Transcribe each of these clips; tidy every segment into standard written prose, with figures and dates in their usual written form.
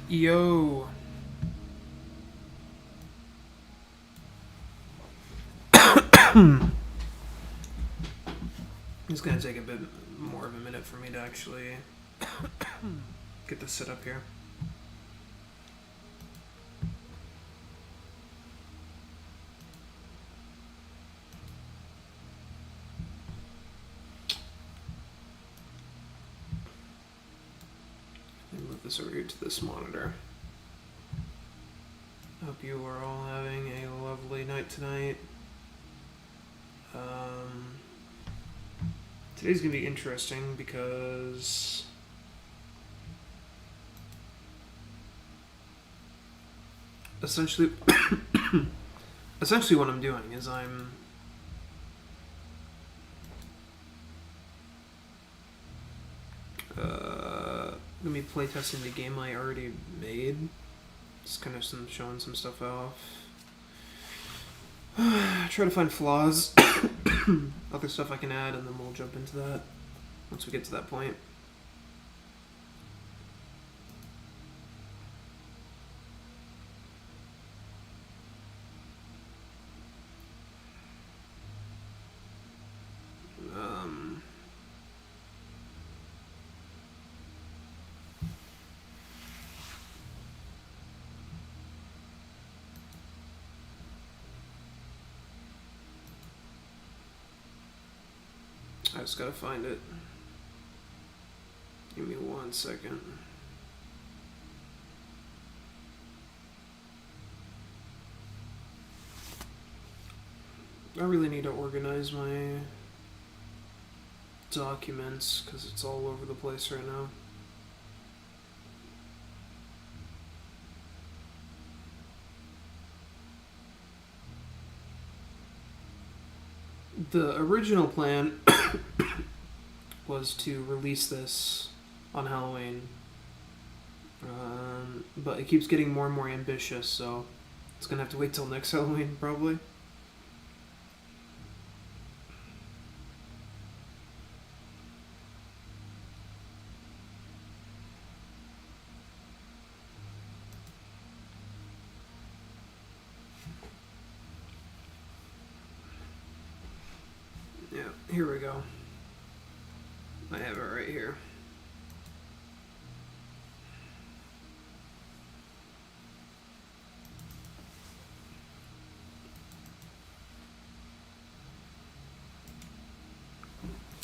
Yo. It's gonna take a bit more of a minute for me to actually get this set up here. Let me move this over here to this monitor. Hope you are all having a lovely night tonight. Today's gonna be interesting because essentially what I'm doing is I'm gonna be playtesting the game I already made. Just kind of showing some stuff off. Try to find flaws, other stuff I can add, and then we'll jump into that once we get to that point. I just gotta find it. Give me 1 second. I really need to organize my documents because it's all over the place right now. The original plan was to release this on Halloween, but it keeps getting more and more ambitious, so it's gonna have to wait till next Halloween probably. Yeah, here we go. I have it right here.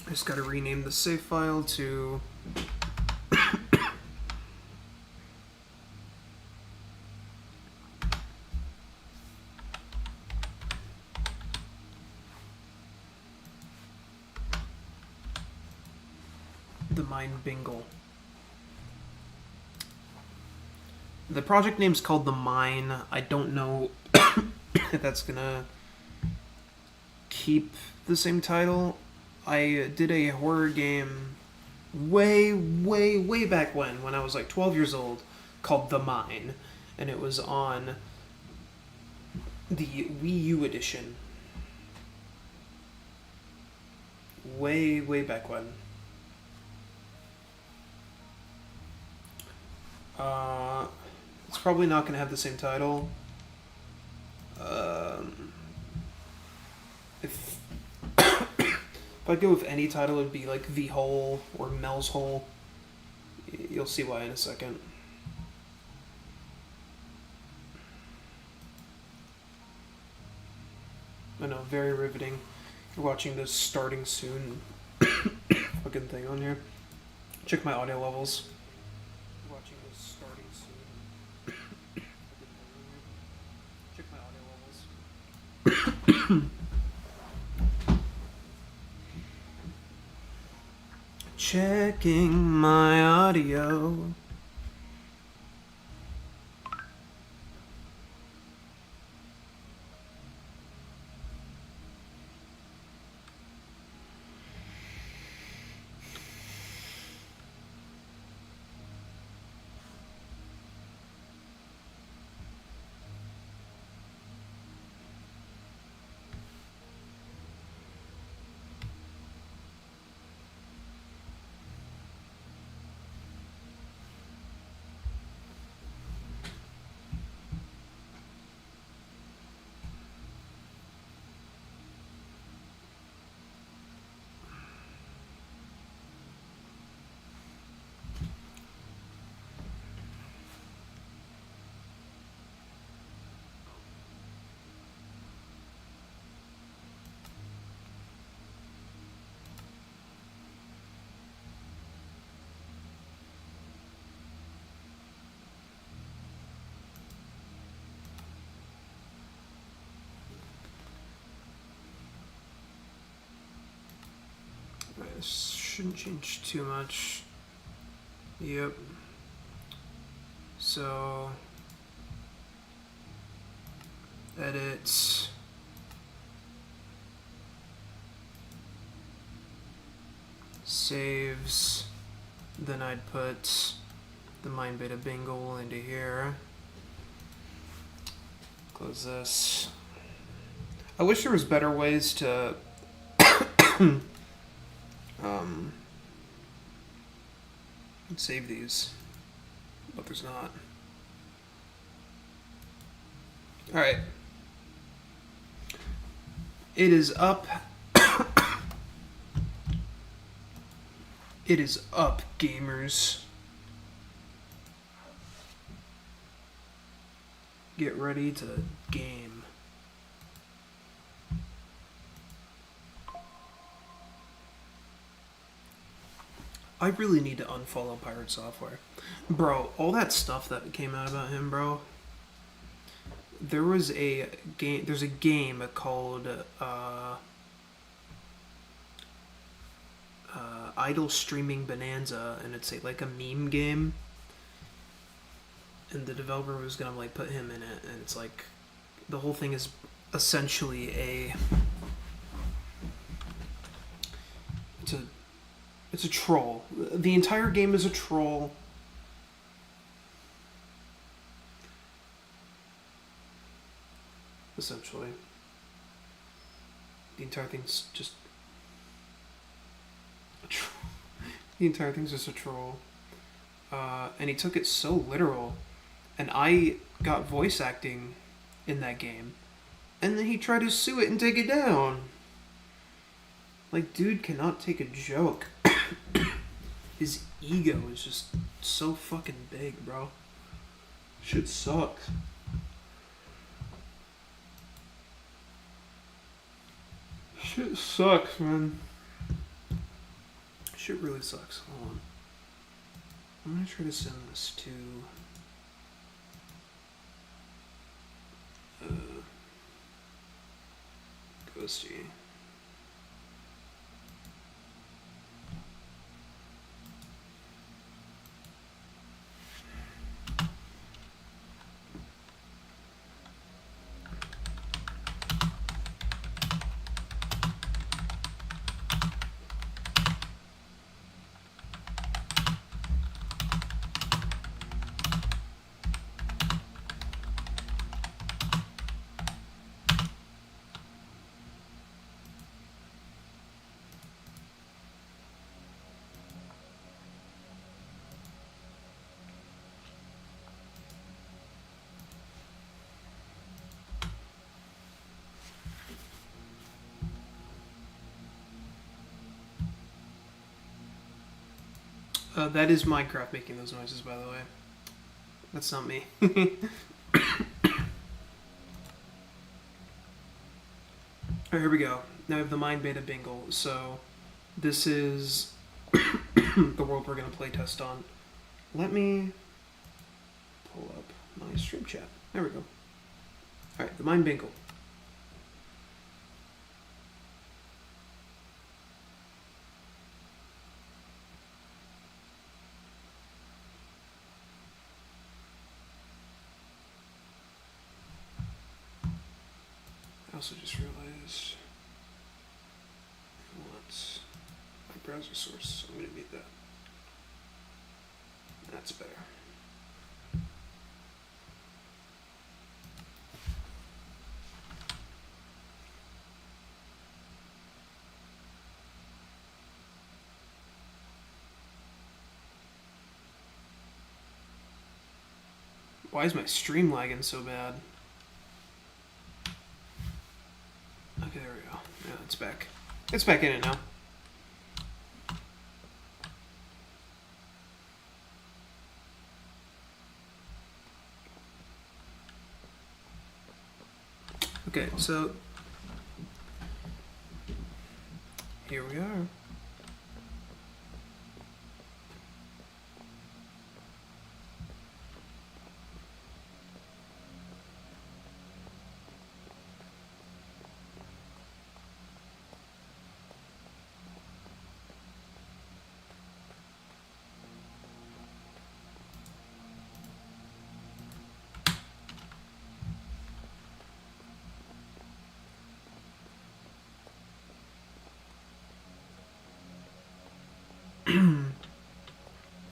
I just gotta rename the save file to the Mind Bingle. The project name's called The Mine. I don't know if that's gonna keep the same title. I did a horror game way back when I was like 12 years old called The Mine, and it was on the Wii U edition. Way back when. It's probably not going to have the same title. If if I go with any title, it would be like The Hole or Mel's Hole. You'll see why in a second. I know, very riveting. You're watching this starting soon fucking thing on here. Check my audio levels. You're watching this starting soon. Check my audio levels. Checking my audio. Alright, this shouldn't change too much. Yep. So, edit. Saves. Then I'd put the Mind Beta Bingle into here. Close this. I wish there was better ways to save these, but there's not. Alright. It is up. It is up, gamers. Get ready to game. I really need to unfollow Pirate Software. Bro, all that stuff that came out about him, bro. There was a game, there's a game called Idle Streaming Bonanza, and it's like a meme game. And the developer was gonna like put him in it, and it's like the whole thing is essentially it's a troll. The entire game is a troll. Essentially. The entire thing's just a troll. The entire thing's just a troll. And he took it so literal. And I got voice acting in that game. And then he tried to sue it and take it down. Like, dude cannot take a joke. His ego is just so fucking big, bro. Shit sucks. Shit sucks, man. Shit really sucks. Hold on. I'm gonna try to send this to... Ghosty. That is Minecraft making those noises, by the way. That's not me. Alright, here we go. Now we have the Mind Beta Bingle. So, this is the world we're going to play test on. Let me pull up my stream chat. There we go. Alright, the Mind Bingle. I also just realized I want my browser source, so I'm going to mute that. That's better. Why is my stream lagging so bad? Okay, there we go. Yeah, it's back. It's back in it now. Okay, so here we are.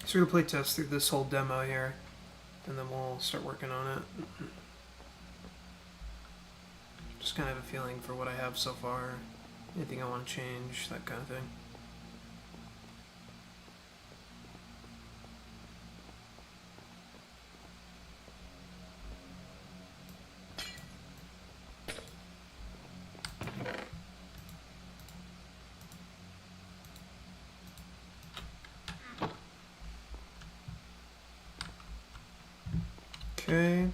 So we're gonna play test through this whole demo here, and then we'll start working on it. Just kind of have a feeling for what I have so far. Anything I want to change, that kind of thing. Okay.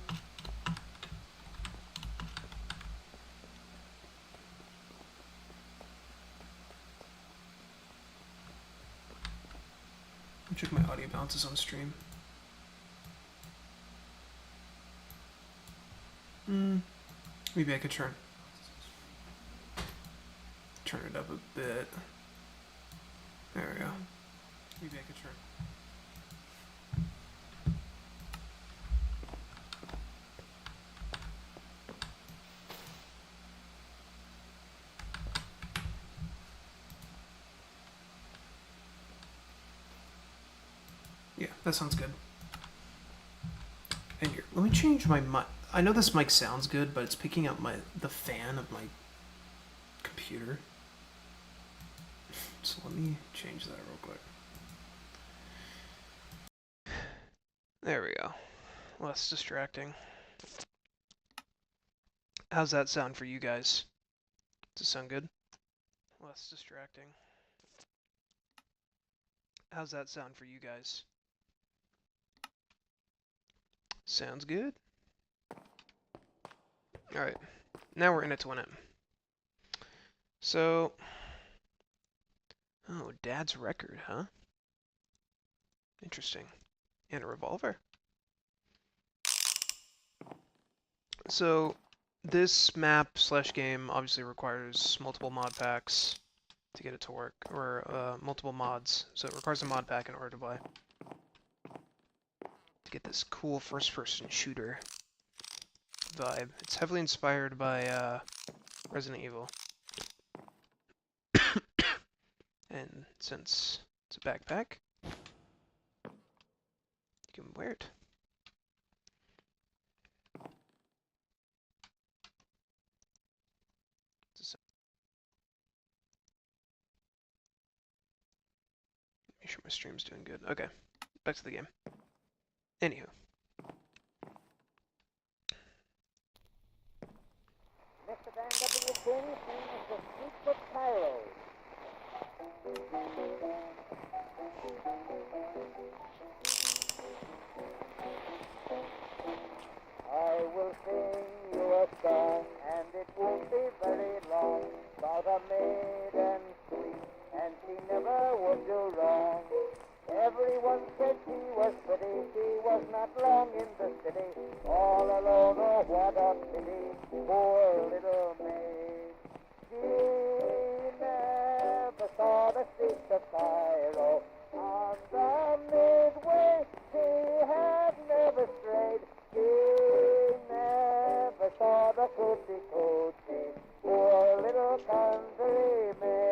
Check my audio bounces on stream. Maybe I could turn it up a bit. There we go. Maybe I could turn. Yeah, that sounds good. And here, let me change my mic. I know this mic sounds good, but it's picking up the fan of my computer. So let me change that real quick. There we go. Less distracting. How's that sound for you guys? Does it sound good? Less distracting. How's that sound for you guys? Sounds good. Alright, now we're in it to win it. So, oh, Dad's record, huh? Interesting. And a revolver. So, this map slash game obviously requires multiple mod packs to get it to work, or multiple mods. So it requires a mod pack in order to play. To get this cool first-person shooter vibe. It's heavily inspired by Resident Evil. And since it's a backpack, you can wear it. Make sure my stream's doing good. Okay, back to the game. Anywho. Mr. Van W. King sings the Secret Cairo. I will sing you a song, and it won't be very long, about a maiden sweet, and she never would do wrong. Everyone said she was pretty, she was not long in the city, all alone, oh what a pity, poor little maid. She never saw the streets of Cairo, on the midway she had never strayed, she never saw the cootie cootie, poor little country maid.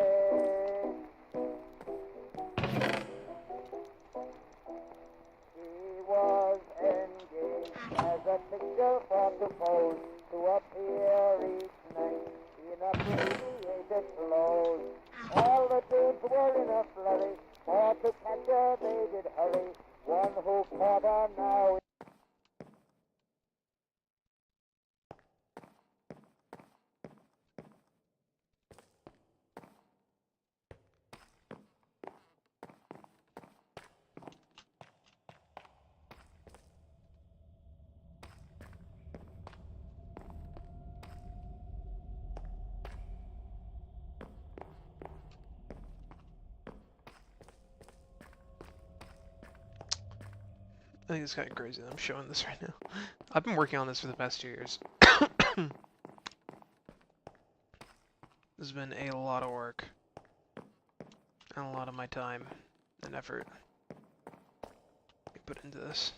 Was engaged as a picture for to pose, to appear each night in abbreviated clothes. All the dudes were in a flurry, for to catch her they did hurry. One who caught her now. I think it's kind of crazy that I'm showing this right now. I've been working on this for the past 2 years. This has been a lot of work. And a lot of my time and effort I put into this.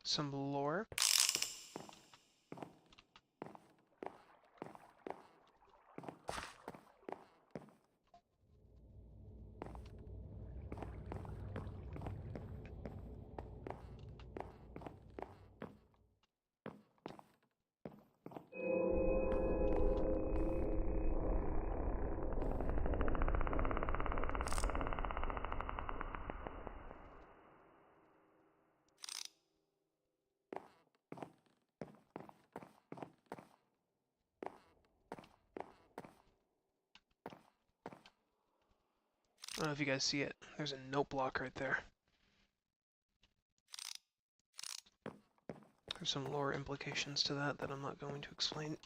some lore. I don't know if you guys see it. There's a note block right there. There's some lore implications to that I'm not going to explain.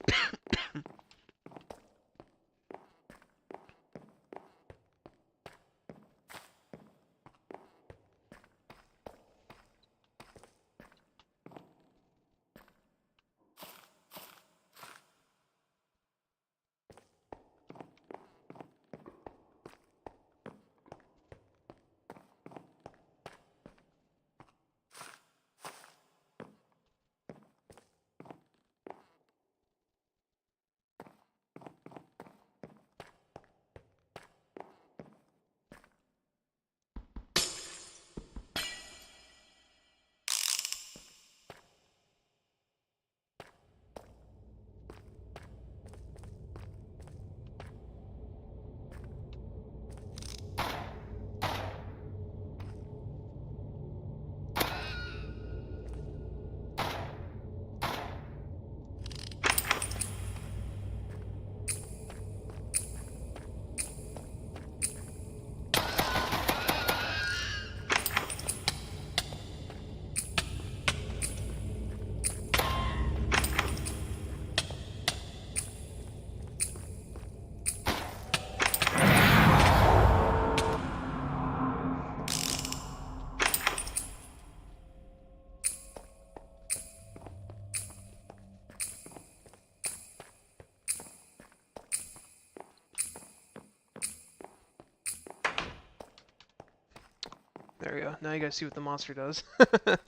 There we go. Now you guys see what the monster does. The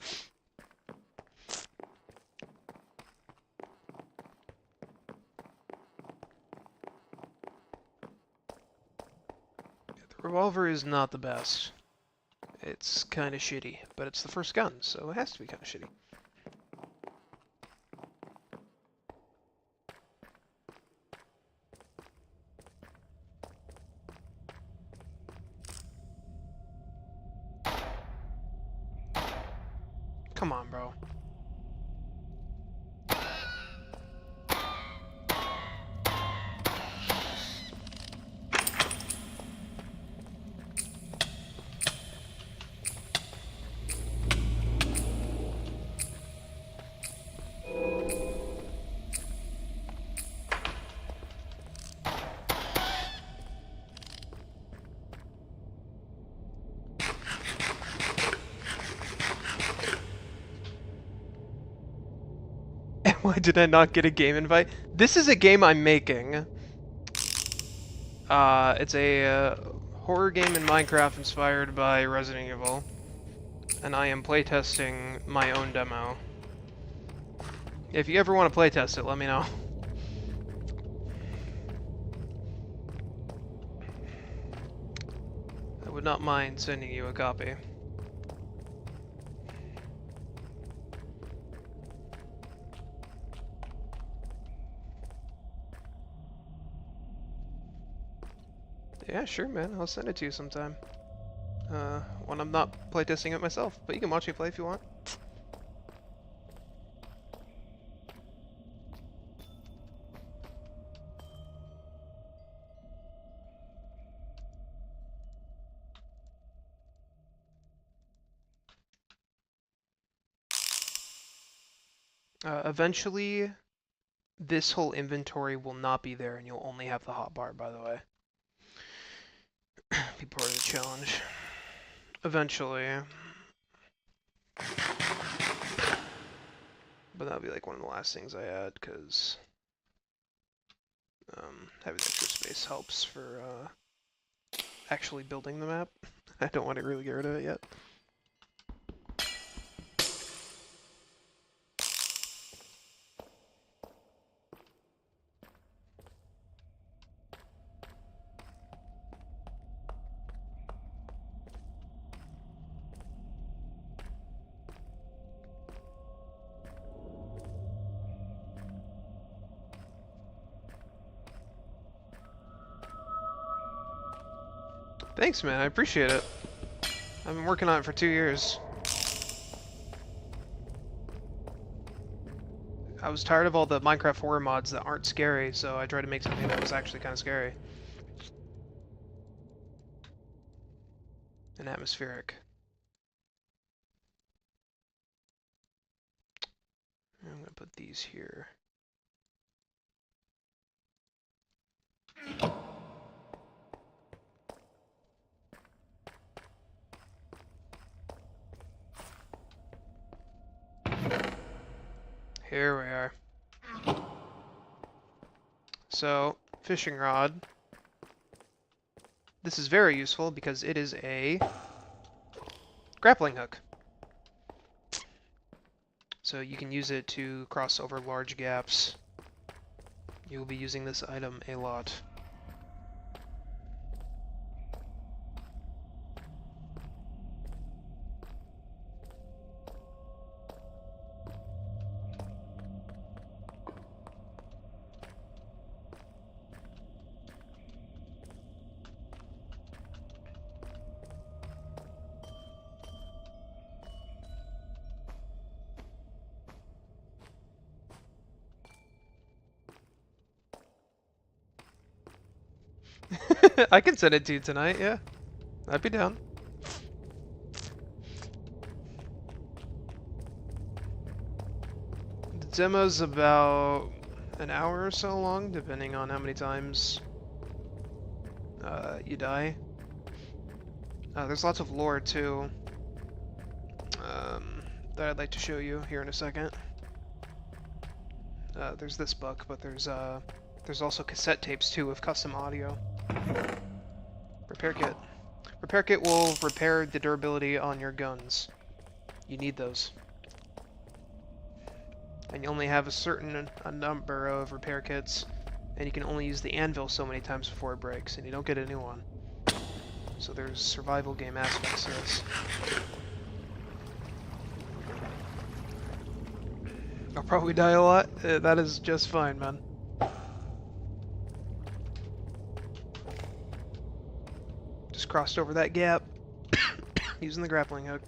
revolver is not the best. It's kind of shitty, but it's the first gun, so it has to be kind of shitty. Come on, bro. Why did I not get a game invite? This is a game I'm making. It's a horror game in Minecraft inspired by Resident Evil. And I am playtesting my own demo. If you ever want to playtest it, let me know. I would not mind sending you a copy. Yeah, sure, man. I'll send it to you sometime. When I'm not playtesting it myself. But you can watch me play if you want. Eventually, this whole inventory will not be there, and you'll only have the hotbar, by the way. Be part of the challenge. Eventually. But that'll be like one of the last things I add, because having extra space helps for actually building the map. I don't want to really get rid of it yet. Thanks, man. I appreciate it. I've been working on it for 2 years. I was tired of all the Minecraft horror mods that aren't scary, so I tried to make something that was actually kind of scary. And atmospheric. I'm gonna put these here. Here we are. So, fishing rod. This is very useful because it is a grappling hook. So you can use it to cross over large gaps. You will be using this item a lot. I can send it to you tonight, yeah. I'd be down. The demo's about an hour or so long, depending on how many times you die. There's lots of lore, too, that I'd like to show you here in a second. There's this book, but there's also cassette tapes, too, of custom audio. Repair kit. Repair kit will repair the durability on your guns. You need those. And you only have a number of repair kits, and you can only use the anvil so many times before it breaks, and you don't get a new one. So there's survival game aspects to this. I'll probably die a lot. That is just fine, man. Just crossed over that gap using the grappling hook.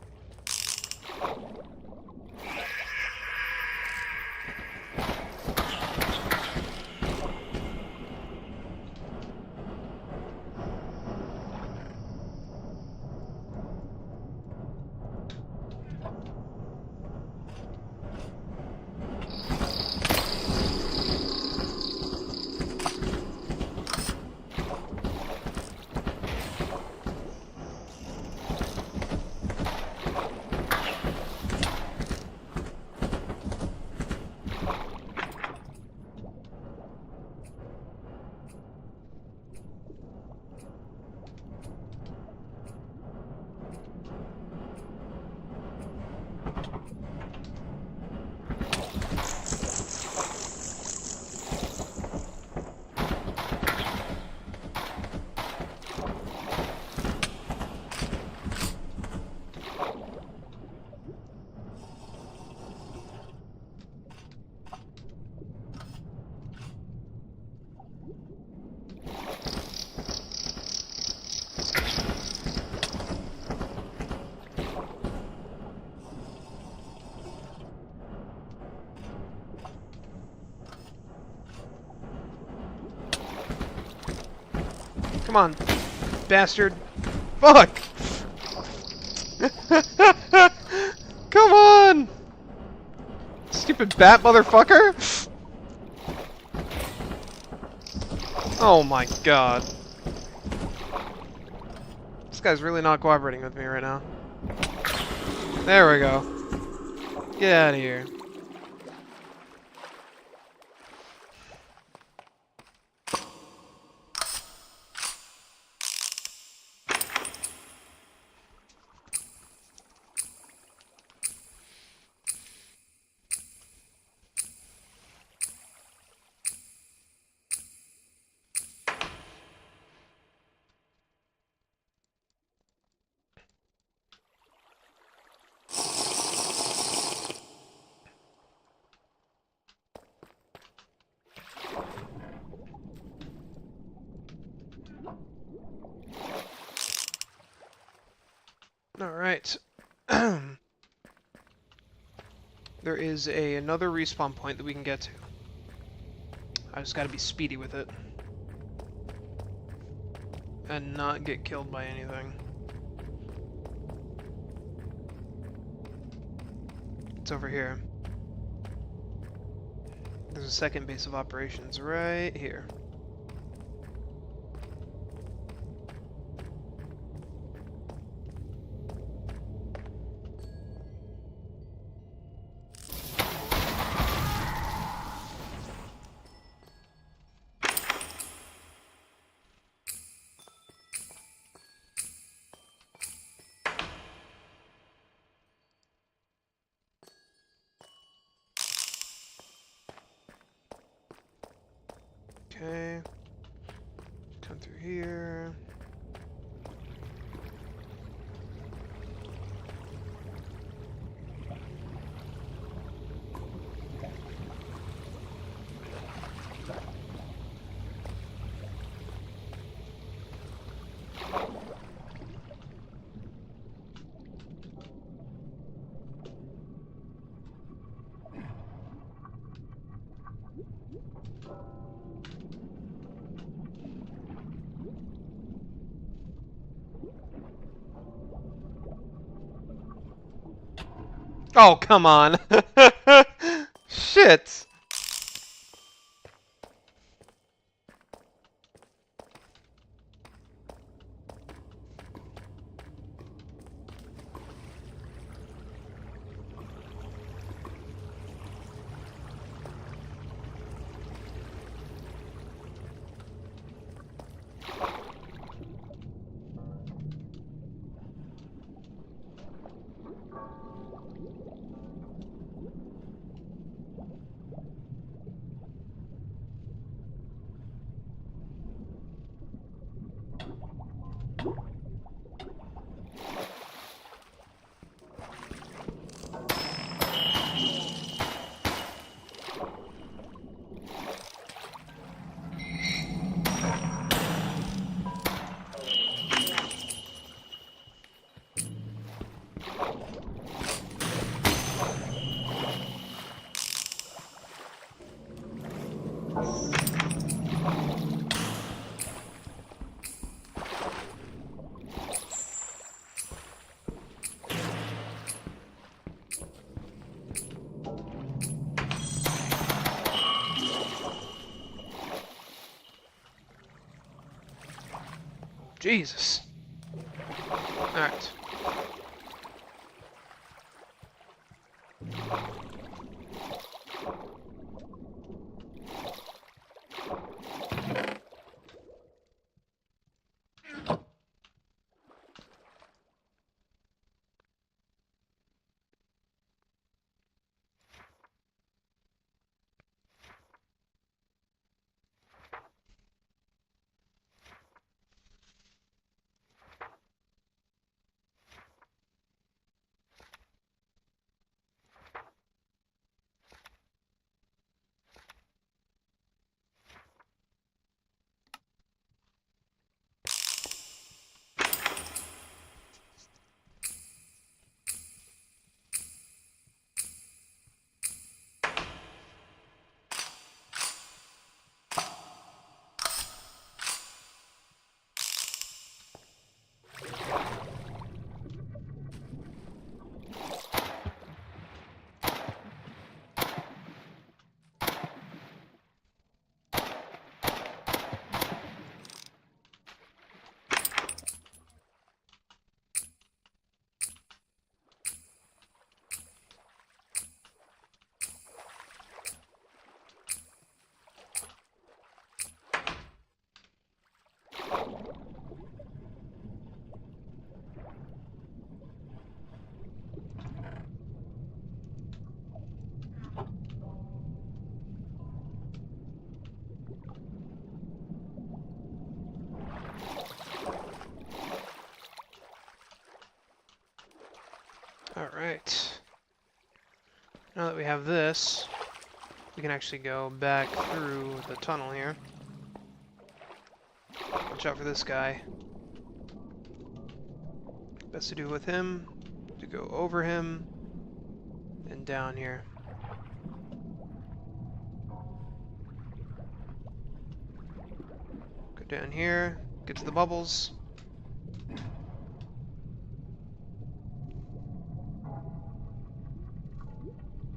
Come on, bastard. Fuck! Come on! Stupid bat motherfucker! Oh my god. This guy's really not cooperating with me right now. There we go. Get out of here. Alright. There is another respawn point that we can get to. I just gotta be speedy with it. And not get killed by anything. It's over here. There's a second base of operations right here. Okay. Come through here. Oh, come on. Shit. Jesus. Alright. Alright. Now that we have this, we can actually go back through the tunnel here. Watch out for this guy. Best to do with him, to go over him, and down here. Go down here, get to the bubbles.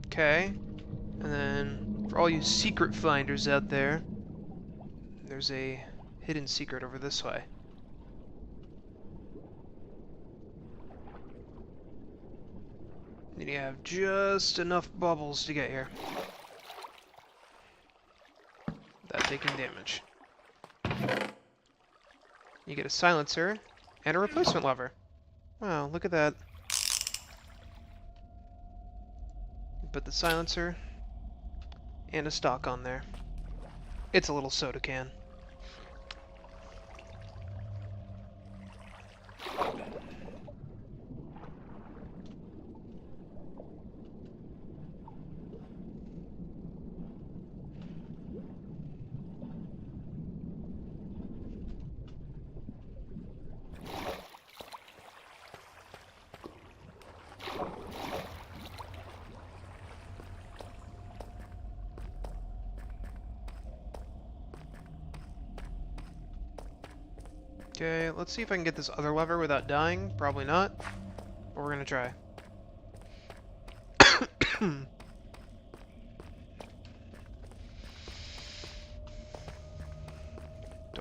Okay, and then for all you secret finders out there, there's a hidden secret over this way. You have just enough bubbles to get here without taking damage. You get a silencer and a replacement lever. Wow, look at that. Put the silencer and a stock on there. It's a little soda can. Okay, let's see if I can get this other lever without dying. Probably not. But we're gonna try. Do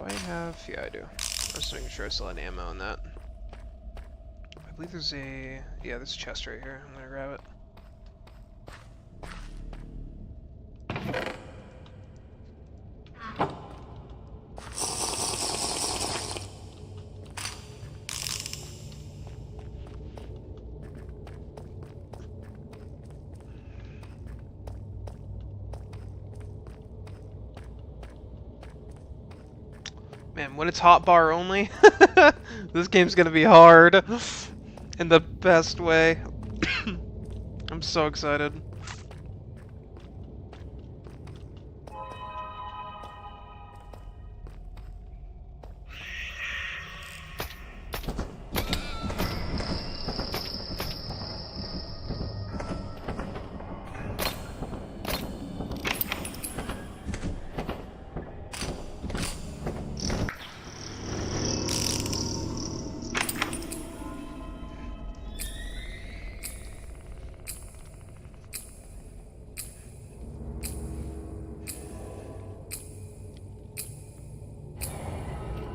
I have... yeah, I do. I was just making sure I still had ammo on that. I believe there's a... yeah, there's a chest right here. I'm gonna grab it. Man, when it's hotbar only, this game's gonna be hard in the best way. I'm so excited.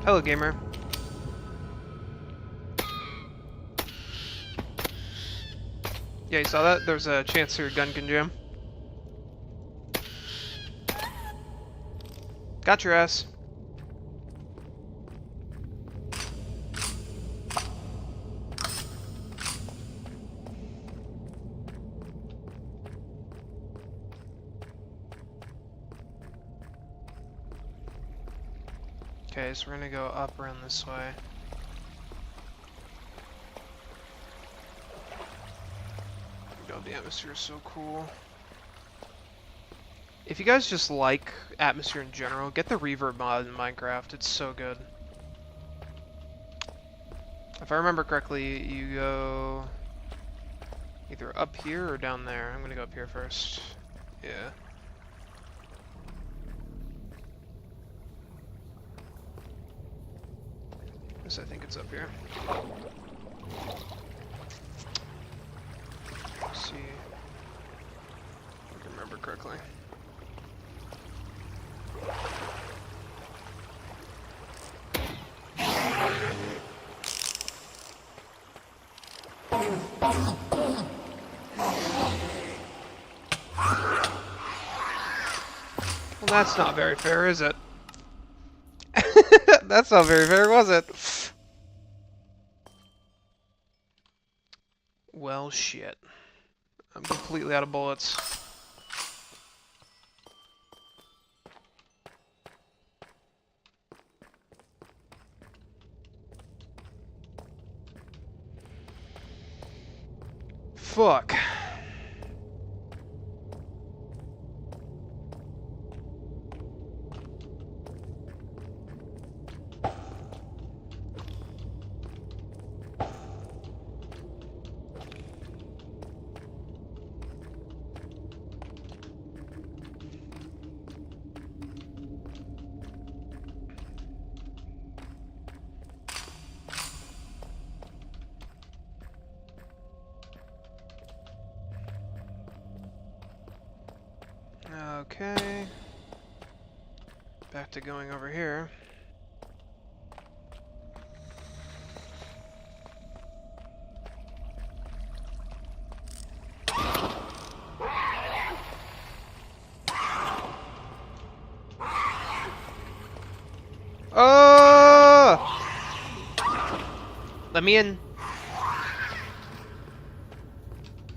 Hello, gamer. Yeah, you saw that? There's a chance your gun can jam. Got your ass. Okay, so we're gonna go up around this way. God, the atmosphere is so cool. If you guys just like atmosphere in general, get the reverb mod in Minecraft. It's so good. If I remember correctly, you go either up here or down there. I'm gonna go up here first. Yeah. Yes, I think it's up here. Let's see if I can remember correctly. Well, that's not very fair, is it? That's not very fair, was it? Well, shit. I'm completely out of bullets. Fuck. Okay. Back to going over here. Oh! Let me in.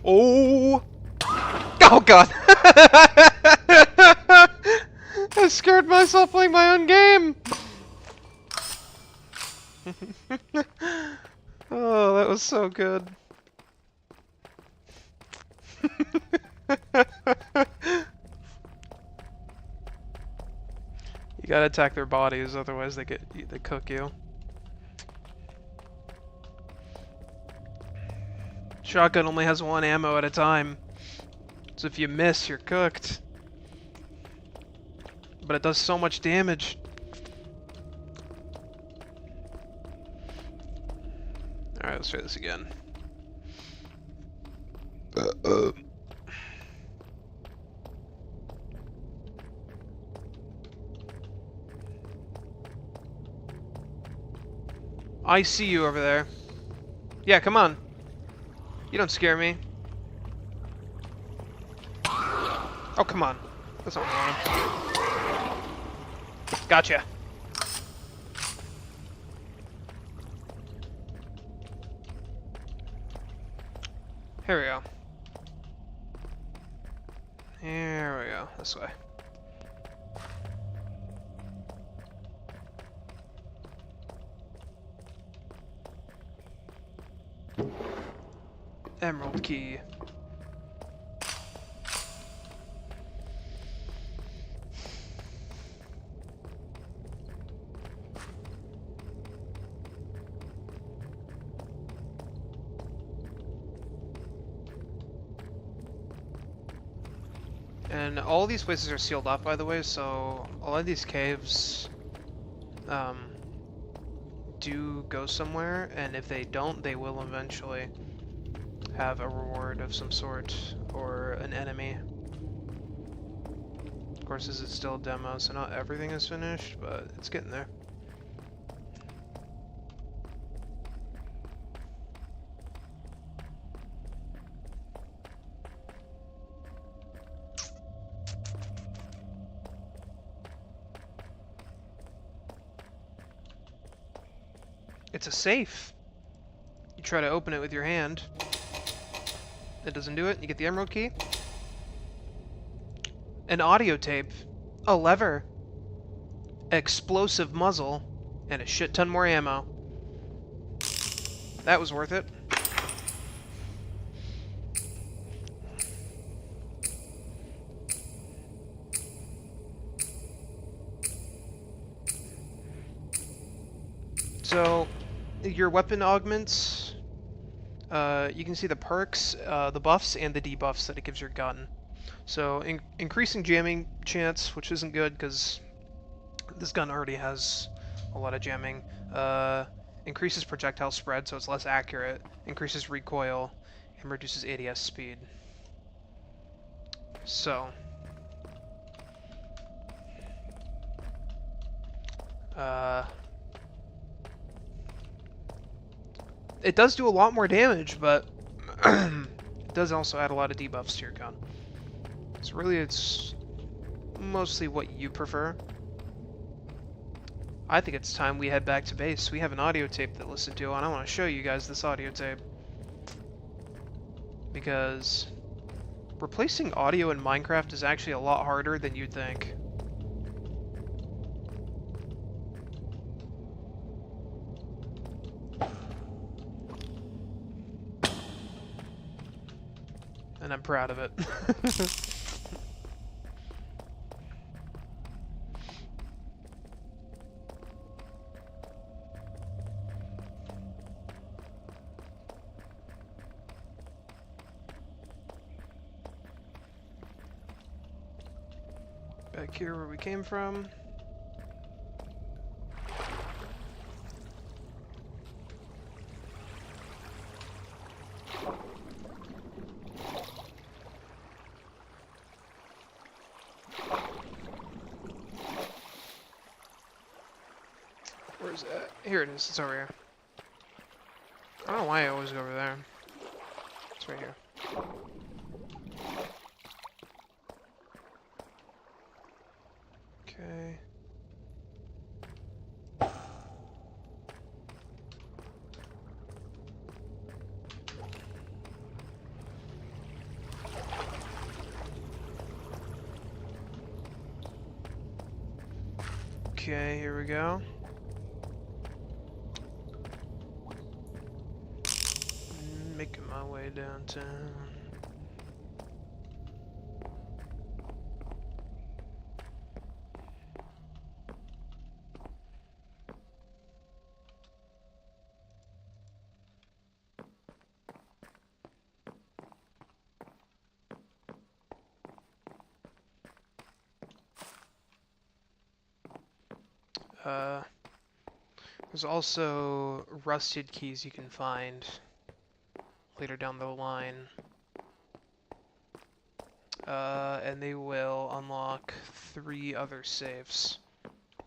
Oh! Oh god! I scared myself playing my own game! Oh, that was so good. You gotta attack their bodies, otherwise they cook you. Shotgun only has 1 ammo at a time, so if you miss, you're cooked. But it does so much damage. Alright, let's try this again. I see you over there. Yeah, come on. You don't scare me. Oh, come on. That's not what I wanted. Gotcha. Here we go. Here we go. This way. Emerald key. And all these places are sealed off, by the way, so a lot of these caves do go somewhere, and if they don't, they will eventually have a reward of some sort, or an enemy. Of course, this is still a demo, so not everything is finished, but it's getting there. It's a safe. You try to open it with your hand. It doesn't do it. You get the emerald key. An audio tape. A lever. Explosive muzzle. And a shit ton more ammo. That was worth it. So, your weapon augments, you can see the perks, the buffs, and the debuffs that it gives your gun. So, increasing jamming chance, which isn't good because this gun already has a lot of jamming. Increases projectile spread, so it's less accurate. Increases recoil, and reduces ADS speed. So, it does do a lot more damage, but it does also add a lot of debuffs to your gun. So really, it's mostly what you prefer. I think it's time we head back to base. We have an audio tape to listen to, and I want to show you guys this audio tape. Because replacing audio in Minecraft is actually a lot harder than you'd think. And I'm proud of it. Back here where we came from. is it? Here it is. It's over here. I don't know why I always go over there. It's right here. Okay. Okay, here we go. Making my way downtown. There's also rusted keys you can find later down the line. And they will unlock 3 other safes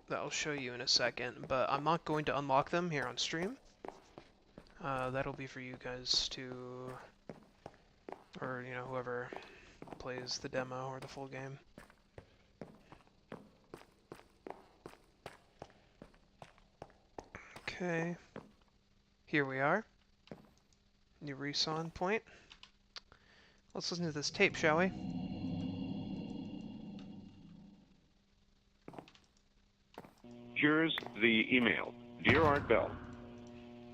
that I'll show you in a second, but I'm not going to unlock them here on stream. That'll be for you guys to, or, you know, whoever plays the demo or the full game. Okay, here we are. New respawn point. Let's listen to this tape, shall we? Here's the email. Dear Art Bell,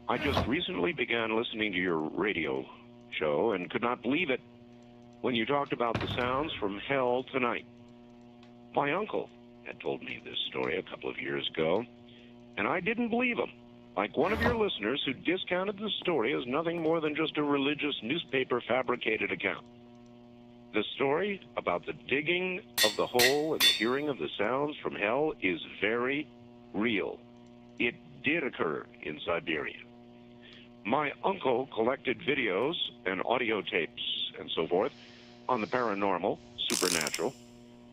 I just recently began listening to your radio show and could not believe it when you talked about the sounds from hell tonight. My uncle had told me this story a couple of years ago, and I didn't believe him. Like one of your listeners who discounted the story as nothing more than just a religious newspaper fabricated account. The story about the digging of the hole and the hearing of the sounds from hell is very real. It did occur in Siberia. My uncle collected videos and audio tapes and so forth on the paranormal, supernatural.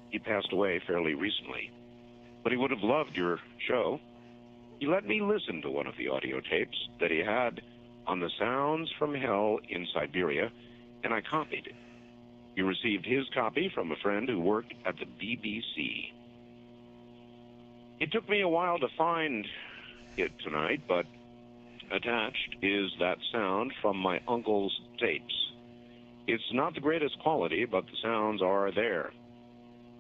He passed away fairly recently, but he would have loved your show. He let me listen to one of the audio tapes that he had on the sounds from hell in Siberia, and I copied it. He received his copy from a friend who worked at the BBC. It took me a while to find it tonight, but attached is that sound from my uncle's tapes. It's not the greatest quality, but the sounds are there.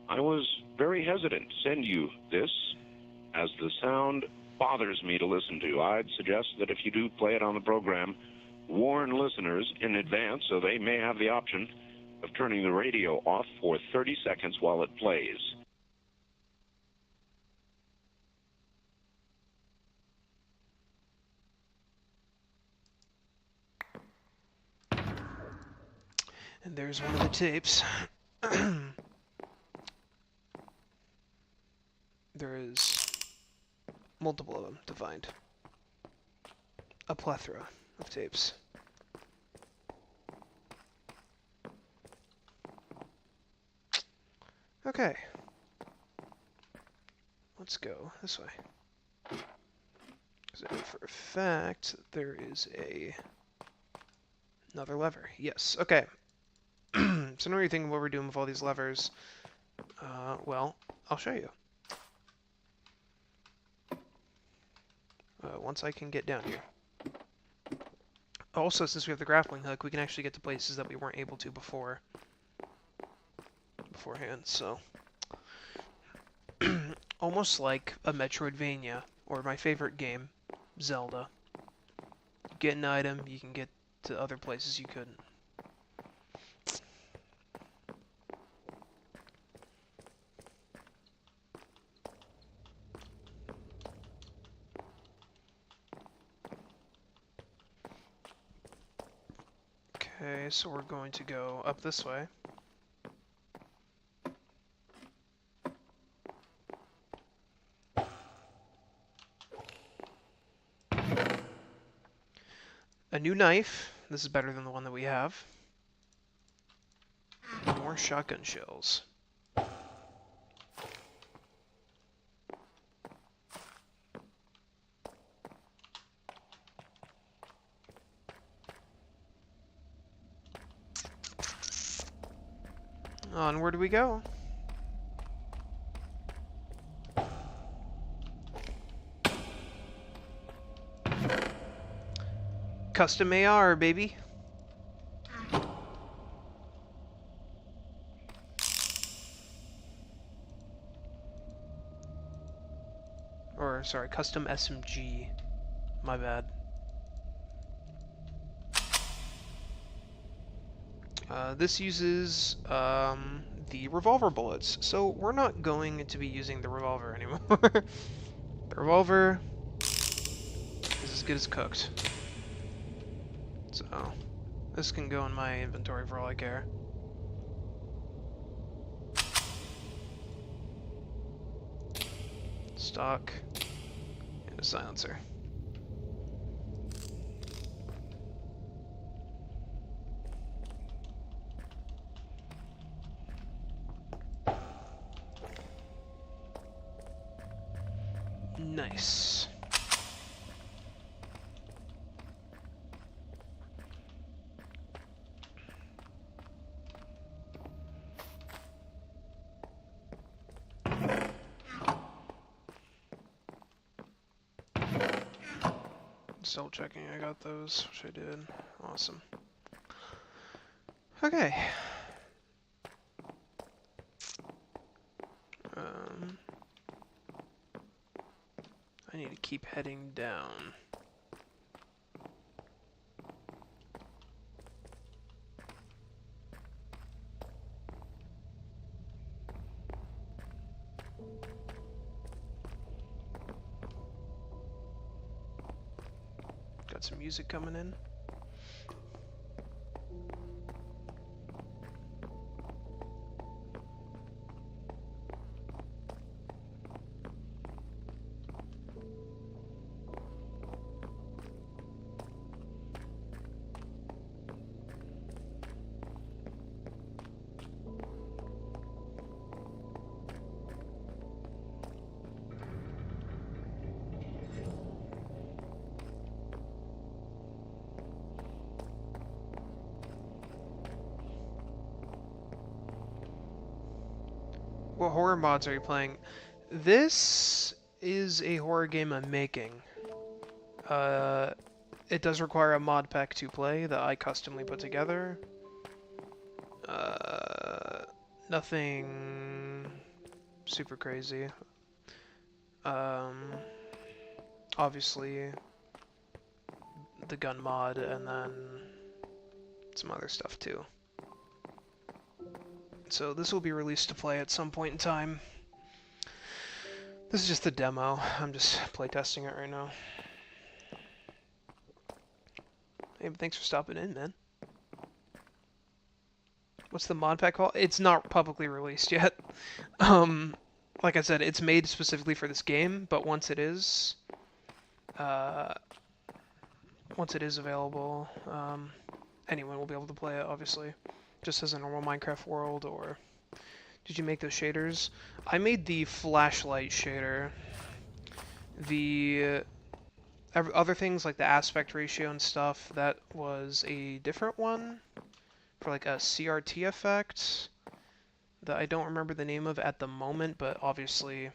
I was very hesitant to send you this, as the sound bothers me to listen to. I'd suggest that if you do play it on the program, warn listeners in advance so they may have the option of turning the radio off for 30 seconds while it plays. And there's one of the tapes. There is multiple of them to find. A plethora of tapes. Okay. Let's go this way. Because I know for a fact there is another lever. Yes, okay. So now you're thinking what we're doing with all these levers. Well, I'll show you. Once I can get down here. Also, since we have the grappling hook, we can actually get to places that we weren't able to beforehand, so. Almost like a Metroidvania, or my favorite game, Zelda. You get an item, you can get to other places you couldn't. Okay, so we're going to go up this way. A new knife. This is better than the one that we have. More shotgun shells. Onward we go. Custom AR, baby. Or, sorry, custom SMG. My bad. This uses the revolver bullets, so we're not going to be using the revolver anymore. The revolver is as good as cooked. So, this can go in my inventory for all I care. Stock, and a silencer. Nice. Just double checking I got those, which I did. Awesome. Okay. I need to keep heading down. Got some music coming in. What horror mods are you playing? This is a horror game I'm making. It does require a mod pack to play that I customly put together. Nothing super crazy. Obviously the gun mod and then some other stuff too. So this will be released to play at some point in time. This is just the demo. I'm just playtesting it right now. Hey, but thanks for stopping in, man. What's the mod pack called? It's not publicly released yet. Like I said, it's made specifically for this game, but once it is available, anyone will be able to play it, obviously. Just as a normal Minecraft world, or... Did you make those shaders? I made the flashlight shader. The other things, like the aspect ratio and stuff, that was a different one for like a CRT effect that I don't remember the name of at the moment, but obviously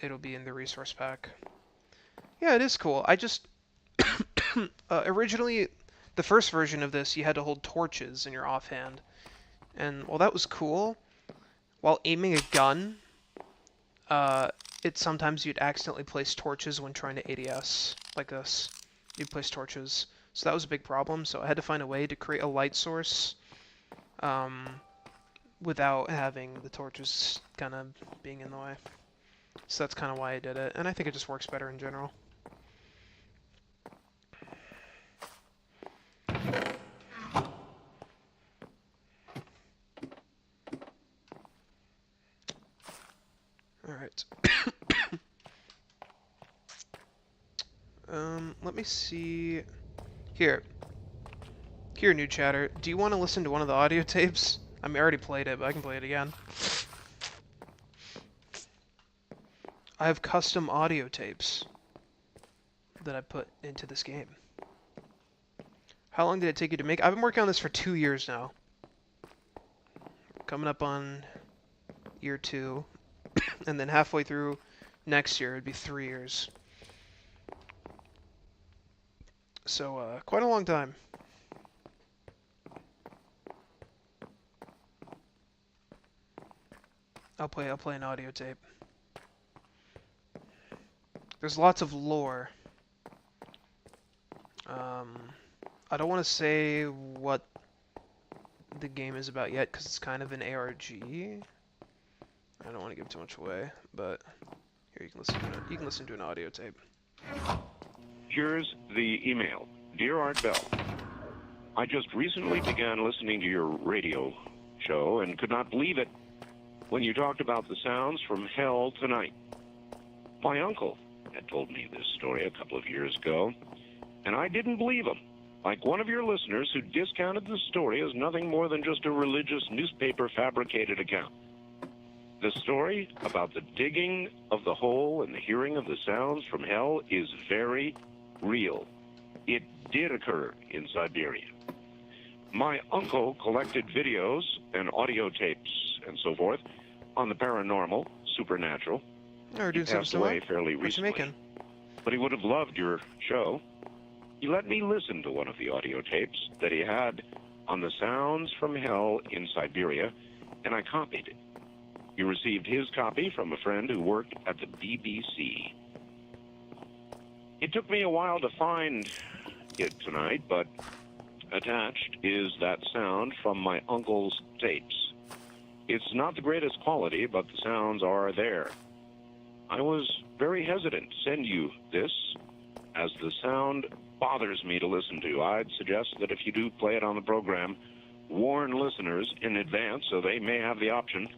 it'll be in the resource pack. Yeah, it is cool. I just... originally, the first version of this, you had to hold torches in your offhand. And while that was cool, while aiming a gun, sometimes you'd accidentally place torches when trying to ADS, like this. You'd place torches. So that was a big problem, so I had to find a way to create a light source without having the torches kind of being in the way. So that's kind of why I did it, and I think it just works better in general. Alright. Let me see... Here, new chatter. Do you want to listen to one of the audio tapes? I mean, I already played it, but I can play it again. I have custom audio tapes that I put into this game. How long did it take you to make? I've been working on this for 2 years now. coming up on year 2, and then halfway through next year it'd be 3 years. So quite a long time. I'll play an audio tape. There's lots of lore. I don't want to say what the game is about yet because it's kind of an ARG. I don't want to give too much away, but here you can listen to it. You can listen to an audio tape. Here's the email. Dear Art Bell, I just recently began listening to your radio show and could not believe it when you talked about the sounds from hell tonight. My uncle had told me this story a couple of years ago, and I didn't believe him. Like one of your listeners who discounted the story as nothing more than just a religious newspaper fabricated account. The story about the digging of the hole and the hearing of the sounds from hell is very real. It did occur in Siberia. My uncle collected videos and audio tapes and so forth on the paranormal, supernatural. Oh, we're He doing something passed away similar? fairly What you recently. making? But he would have loved your show. He let me listen to one of the audio tapes that he had on the sounds from hell in Siberia, and I copied it. He received his copy from a friend who worked at the BBC. It took me a while to find it tonight, but attached is that sound from my uncle's tapes. It's not the greatest quality, but the sounds are there. I was very hesitant to send you this, as the sound bothers me to listen to. I'd suggest that if you do play it on the program, warn listeners in advance so they may have the option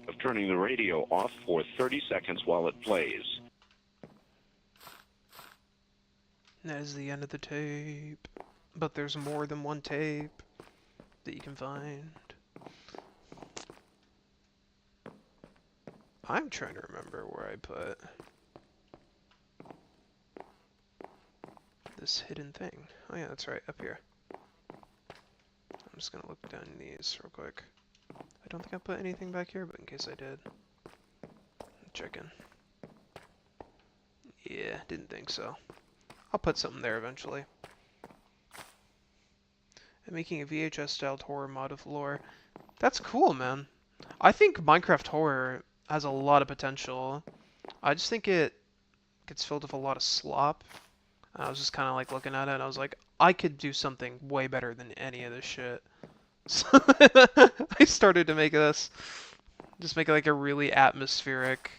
of turning the radio off for 30 seconds while it plays. That is the end of the tape. But there's more than one tape that you can find. I'm trying to remember where I put this hidden thing. Oh yeah, that's right, up here. I'm just gonna look down these real quick. I don't think I put anything back here, but in case I did. Check in. Yeah, didn't think so. I'll put something there eventually. I'm making a VHS-styled horror mod of lore. That's cool, man. I think Minecraft horror has a lot of potential. I just think it gets filled with a lot of slop. I was just kind of like looking at it and I was like, I could do something way better than any of this shit. So I started to make this. Just make it like a really atmospheric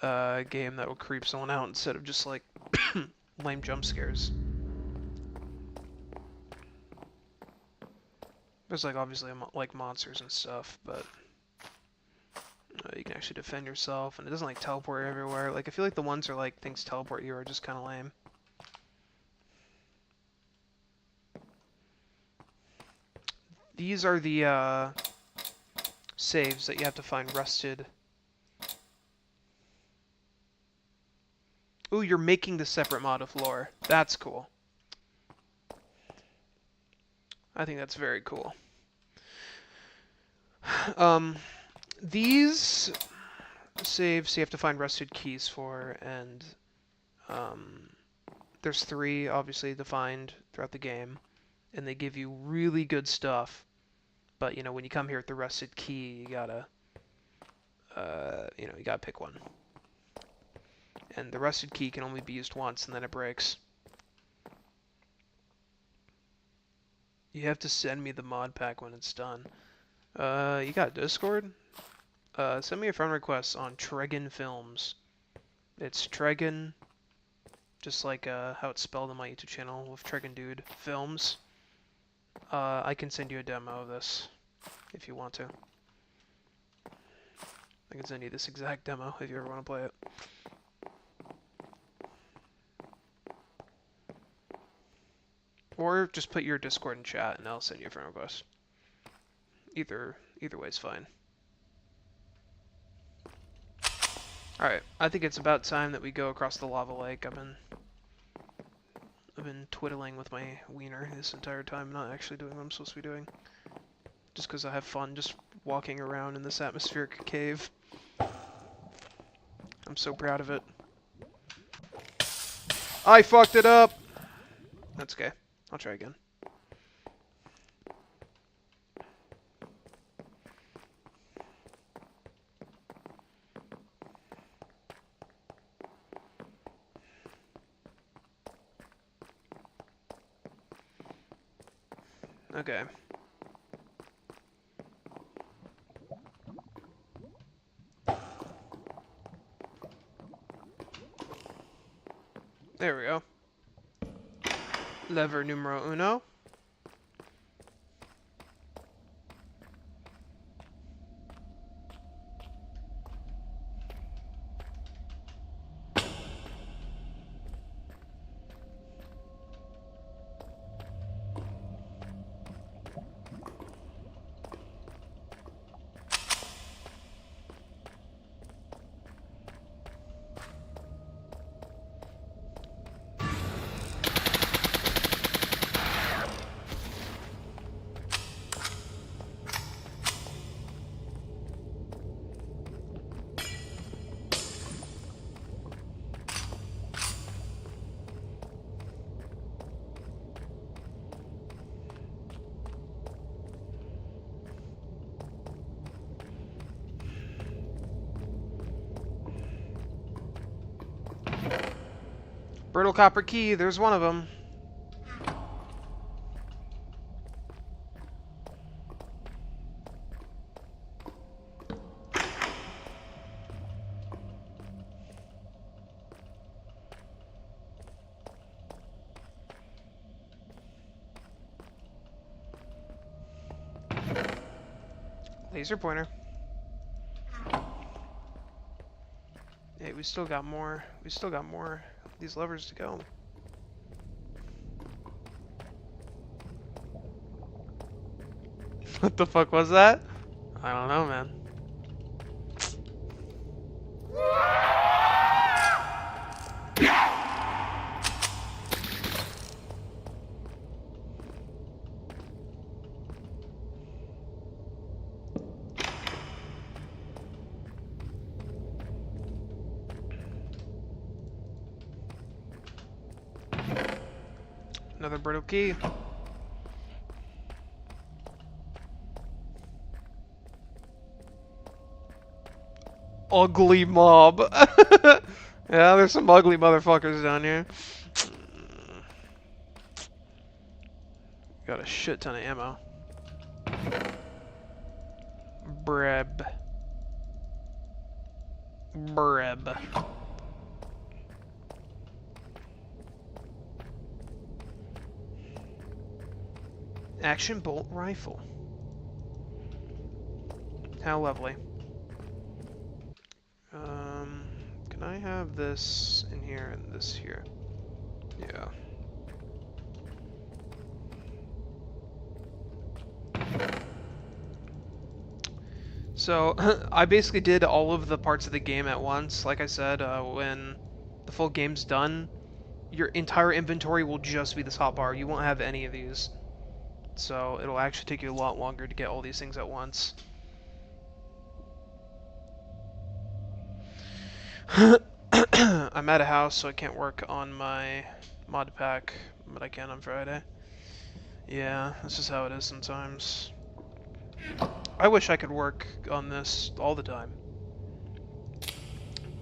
game that will creep someone out instead of just like lame jump scares. There's like obviously like monsters and stuff, but you can actually defend yourself, and it doesn't like teleport everywhere. Like I feel like the ones where like things teleport you are just kind of lame. These are the saves that you have to find rusted. Ooh, you're making the separate mod of lore. That's cool. I think that's very cool. These saves you have to find rusted keys for, and there's 3 obviously to find throughout the game, and they give you really good stuff. But you know, when you come here with the rusted key, you gotta you gotta pick one. And the rusted key can only be used once, and then it breaks. You have to send me the mod pack when it's done. You got Discord? Send me a friend request on Tregan Films. It's Tregan, just like how it's spelled on my YouTube channel with Tregan Dude Films. I can send you a demo of this if you want to. I can send you this exact demo if you ever want to play it. Or just put your Discord in chat and I'll send you a friend request. Either way is fine. Alright, I think it's about time that we go across the lava lake. I've been twiddling with my wiener this entire time, not actually doing what I'm supposed to be doing. Just because I have fun just walking around in this atmospheric cave. I'm so proud of it. I fucked it up! That's okay. I'll try again. Okay. There we go. Lever numero uno. Brittle copper key, there's one of them. Laser pointer. Hey, we still got more. We still got more of these levers to go. What the fuck was that? I don't know, man. Another brittle key. Ugly mob. Yeah, there's some ugly motherfuckers down here. Got a shit ton of ammo. Breb. Breb. Action bolt rifle. How lovely. Can I have this in here and this here? Yeah. So, I basically did all of the parts of the game at once. Like I said, when the full game's done, your entire inventory will just be this hotbar. You won't have any of these. So, it'll actually take you a lot longer to get all these things at once. I'm at a house, so I can't work on my mod pack, but I can on Friday. Yeah, this is how it is sometimes. I wish I could work on this all the time,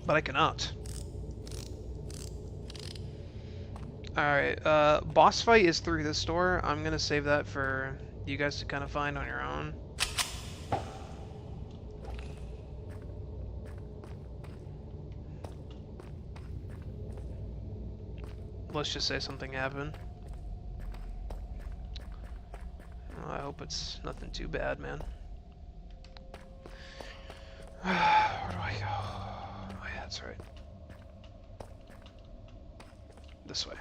but I cannot. Alright, boss fight is through this door. I'm gonna save that for you guys to kind of find on your own. Let's just say something happened. Well, I hope it's nothing too bad, man. Where do I go? Oh yeah, that's right. This way.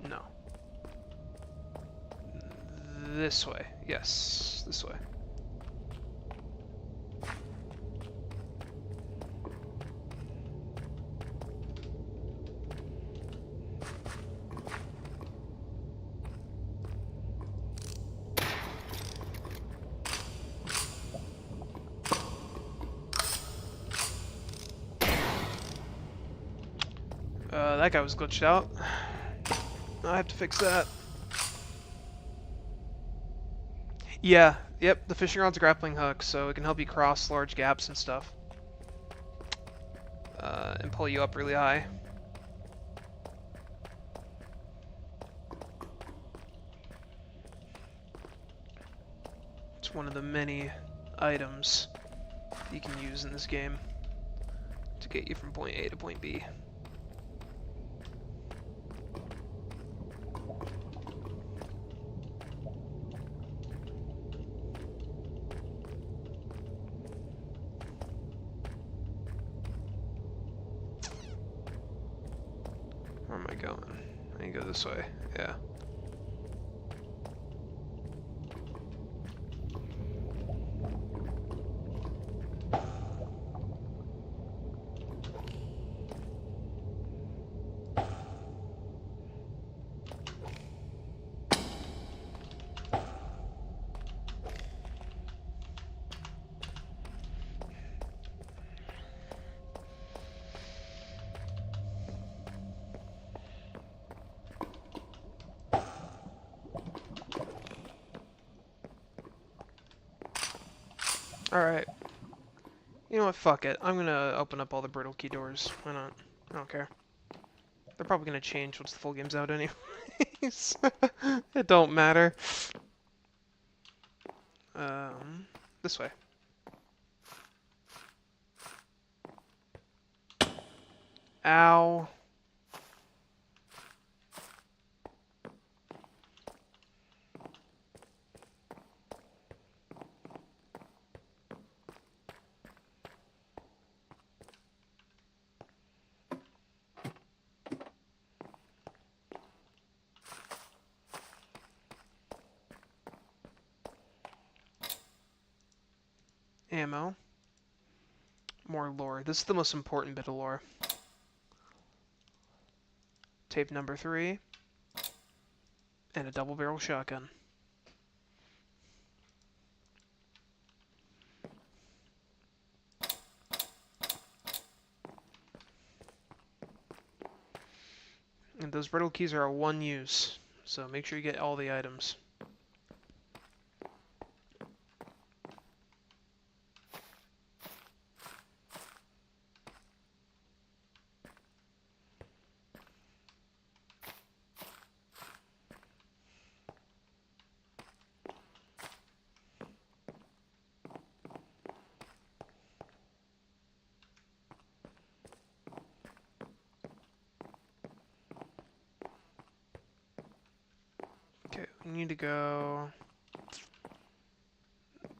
No. This way. Yes, this way. That guy was glitched out. I have to fix that. Yeah, yep, the fishing rod's a grappling hook, so it can help you cross large gaps and stuff. And pull you up really high. It's one of the many items you can use in this game to get you from point A to point B. Where am I going? I need to go this way. Yeah. Alright. You know what, fuck it. I'm gonna open up all the brittle key doors. Why not? I don't care. They're probably gonna change once the full game's out anyways. It don't matter. This way. Ow. Ammo. More lore. This is the most important bit of lore. Tape number 3. And a double barrel shotgun. And those brittle keys are a one use, so make sure you get all the items. Okay, we need to go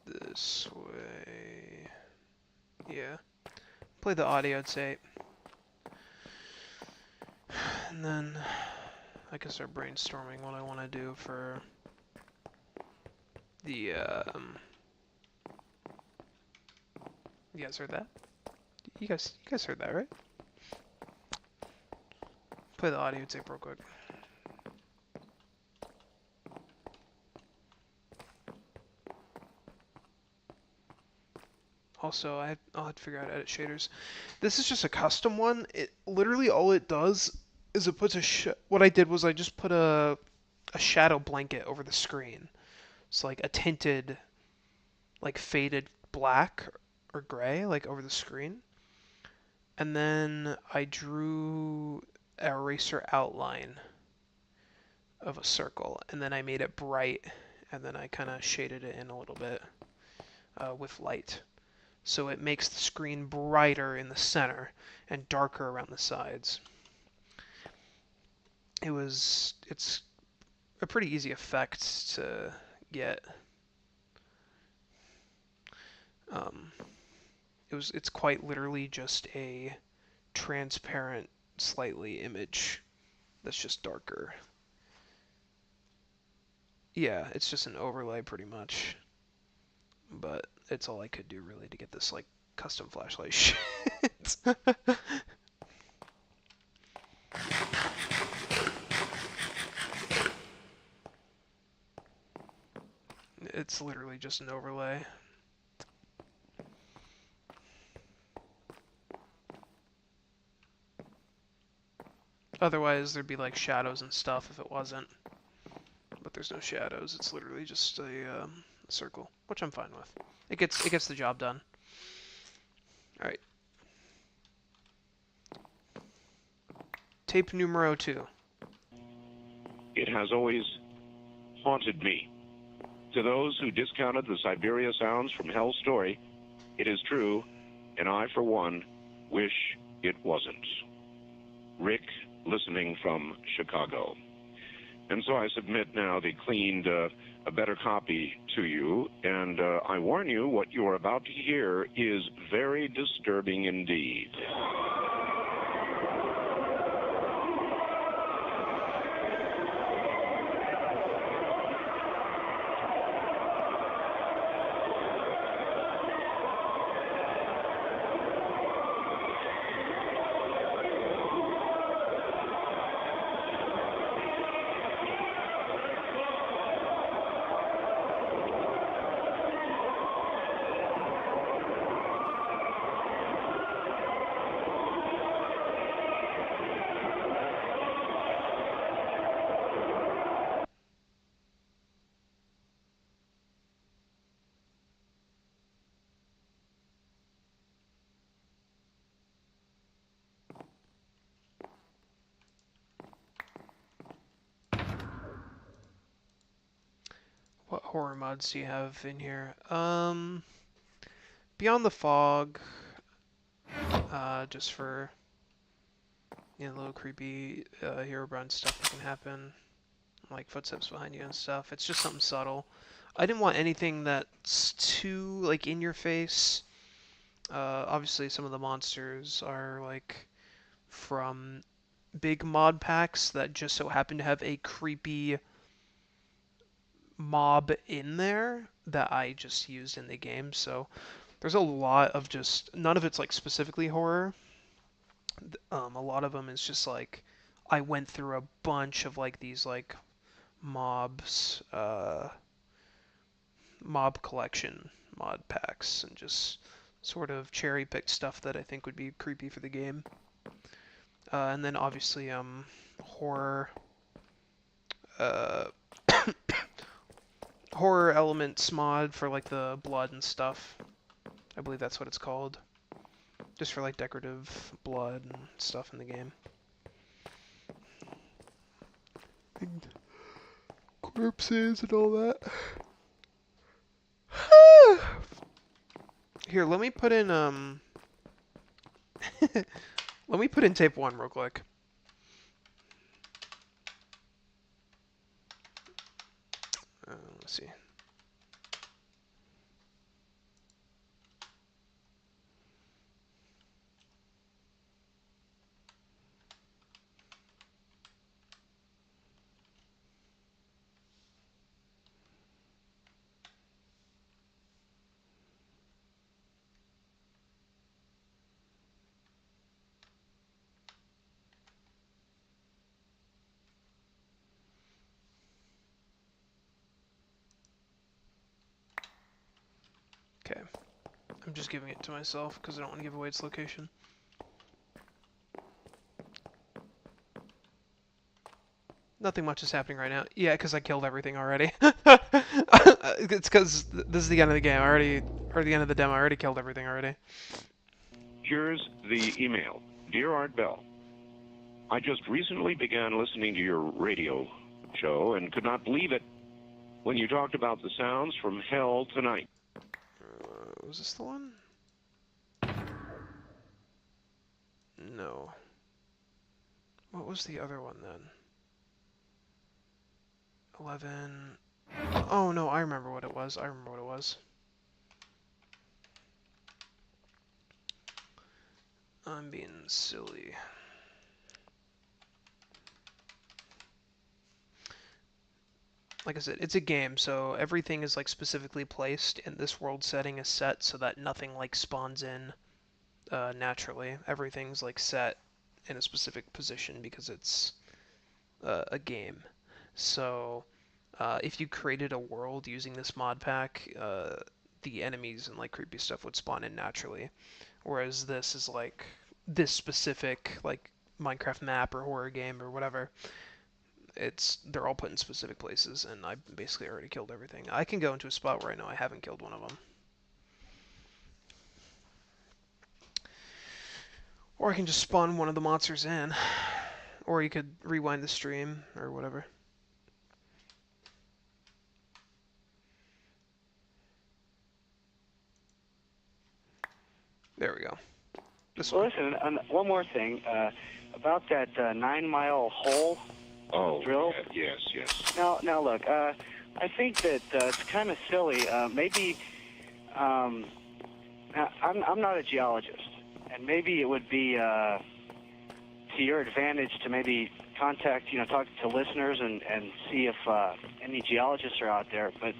this way. Yeah. Play the audio tape. And then I can start brainstorming what I want to do for the, you guys heard that? You guys heard that, right? Play the audio tape real quick. Also, I'll have to figure out how to edit shaders. This is just a custom one. It literally all it does is it puts what I did was I just put a shadow blanket over the screen. It's like a tinted, like faded black or gray, like over the screen. And then I drew an eraser outline of a circle, and then I made it bright, and then I kind of shaded it in a little bit with light. So it makes the screen brighter in the center and darker around the sides. It's a pretty easy effect to get. It's quite literally just a transparent, slightly image that's just darker. Yeah, it's just an overlay pretty much. But it's all I could do really to get this like custom flashlight shit. It's literally just an overlay. Otherwise, there'd be like shadows and stuff if it wasn't. But there's no shadows. It's literally just a circle, which I'm fine with. It gets the job done. All right. Tape numero 2. It has always haunted me. To those who discounted the Siberia Sounds from Hell's story, it is true, and I, for one, wish it wasn't. Rick, listening from Chicago. And so I submit now the cleaned, a better copy to you, and I warn you, what you are about to hear is very disturbing indeed. What horror mods do you have in here? Beyond the Fog, just for a little creepy Herobrine stuff that can happen, like footsteps behind you and stuff. It's just something subtle. I didn't want anything that's too like in your face. Obviously, some of the monsters are like from big mod packs that just so happen to have a creepy mob in there that I just used in the game. So there's a lot of just, none of it's like specifically horror. A lot of them is just like I went through a bunch of like these like mobs, mob collection mod packs, and just sort of cherry picked stuff that I think would be creepy for the game. And then obviously horror horror elements mod for like the blood and stuff. I believe that's what it's called. Just for like decorative blood and stuff in the game. And corpses and all that. Here, let me put in let me put in tape 1 real quick. Let's see. Okay. I'm just giving it to myself because I don't want to give away its location. Nothing much is happening right now. Yeah, because I killed everything already. It's because this is the end of the game. Or the end of the demo. I already killed everything already. Here's the email. Dear Art Bell, I just recently began listening to your radio show and could not believe it when you talked about the sounds from hell tonight. Was this the one? No. What was the other one then? 11. Oh no, I remember what it was. I'm being silly. Like I said, it's a game, so everything is like specifically placed, and this world setting is set so that nothing like spawns in naturally. Everything's like set in a specific position because it's a game. So if you created a world using this mod pack, the enemies and like creepy stuff would spawn in naturally. Whereas this is like this specific like Minecraft map or horror game or whatever, they're all put in specific places, and I basically already killed everything. I can go into a spot where I know I haven't killed one of them. Or I can just spawn one of the monsters in. Or you could rewind the stream or whatever. There we go. This Well, one. listen, one more thing about that 9-mile hole drill. Yes, yes. Now look, I think that it's kind of silly. Maybe I'm not a geologist, and maybe it would be to your advantage to maybe contact, talk to listeners and see if any geologists are out there. But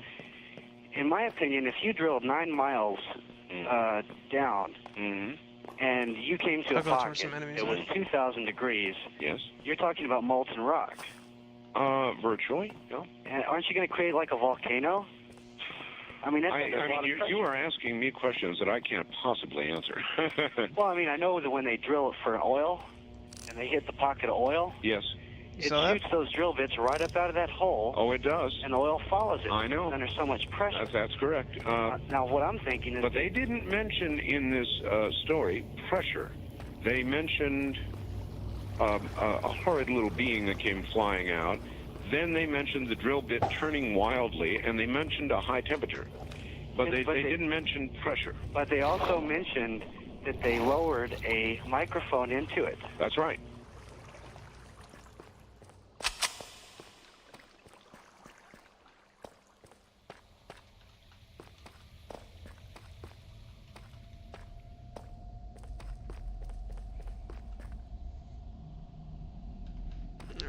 in my opinion, if you drilled 9 miles down. Mm-hmm. And you came to I'll a go towards pocket, some enemies, it was 2,000 degrees. Yes. You're talking about molten rock. Virtually, no. And aren't you going to create like a volcano? I mean, that's a lot of pressure. You are asking me questions that I can't possibly answer. Well, I mean, I know that when they drill it for oil, and they hit the pocket of oil, Yes. it saw that? shoots those drill bits right up out of that hole, Oh, it does. and the oil follows it. I know. Under so much pressure. That's correct. Now, what I'm thinking is... But they didn't mention in this story pressure. They mentioned a horrid little being that came flying out. Then they mentioned the drill bit turning wildly, and they mentioned a high temperature. But they didn't mention pressure. But they also mentioned that they lowered a microphone into it. That's right.